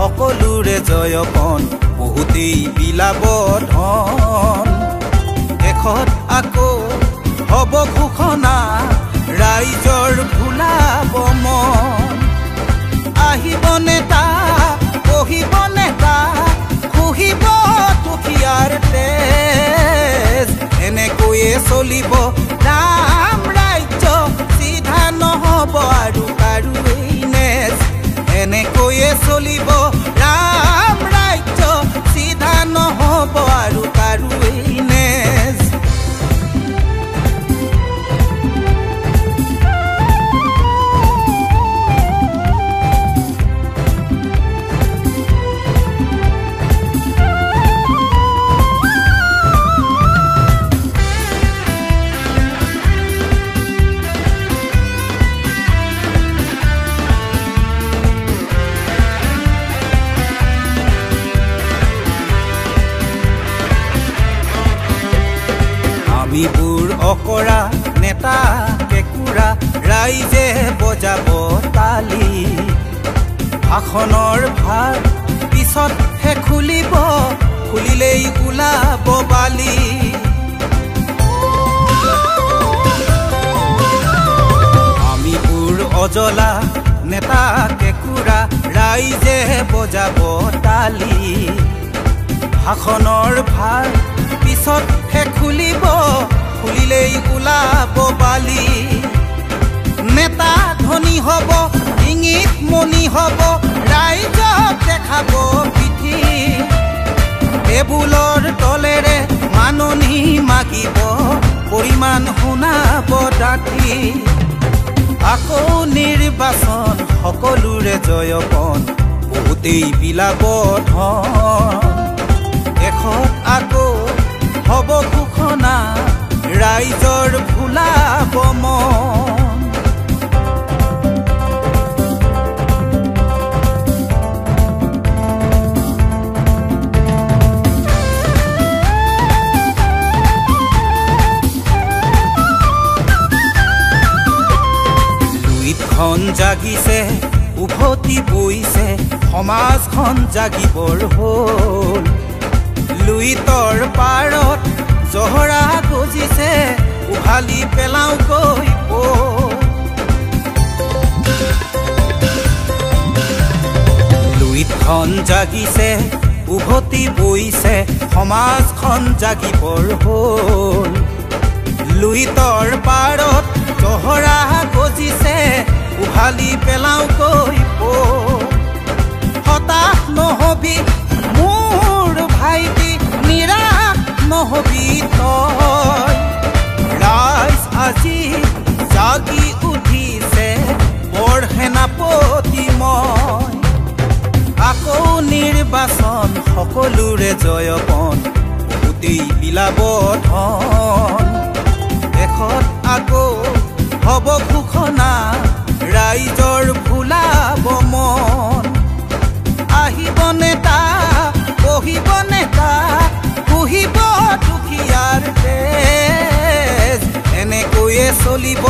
সকলোৰে জয়পন বহুতেই বিলাব ধন শেষত আকৌ হ'ব ঘোষণা ৰাইজৰ ভুলাব মন আহিব নেতা বহিব নেতা খুহিব দুখীয়াৰ তেজ এনেকৈয়ে চলিব ৰাম ৰাজ্য চিধা নহ'ব আৰু কাৰো এই নেজ এনেকৈয়ে চলিব ৰাম ৰাজ্য চিধা নহ'ব আৰু কাৰো এই নেজ আমিবোৰ অকৰা নেতা কেকুৰা ৰাইজে বজাব তালি ভাষণৰ ভাৰ পিছতহে খুলিব খুলিলেই ওলাব বালি আমিবোৰ অজলা নেতা কেকুৰা ৰাইজে বজাব তালি ভাষণৰ ভাৰ পিছতহে খুলিব খুলিলেই ওলাব বালি নেতা ধনী হ'ব ইংগিত মনি হ'ব ৰাইজক দেখাব পিঠি টেবুলৰ তলেৰে মাননি মাগিব পৰিমাণ শুনাব ডাঠি আকৌ নিৰ্বাচন সকলোৰে জয়পন বহুতেই বিলাব ধন শেষত আকৌ হ'ব ঘোষণা ৰাইজৰ ভুলাব মন লুইতখন জাগিছে উভতি বৈছে সমাজখন জাগিবৰ হ'ল লুইতৰ পাৰত জহৰা গজিছে উভালি পেলাওঁকৈ লুইতখন জাগিছে উভতি বৈছে সমাজখন জাগিবৰ হ'ল লুইতৰ পাৰত জহৰা গজিছে উভালি পেলাওঁকৈ হতাশ নহবি মোৰ ভাইটি নিৰাশ নহবি তই ৰাইজ আজি জাগি উঠিছে বৰ সেনাপতি মই আকৌ নিৰ্বাচন সকলোৰে জয়পন বহুতেই বিলাব ধন শেষত আকৌ হ'ব ঘোষণা ৰাইজৰ ভুলাব মন আহিব নেতা বহিব নেতা খুহিব দুখীয়াৰ তেজ এনেকৈয়ে চলিব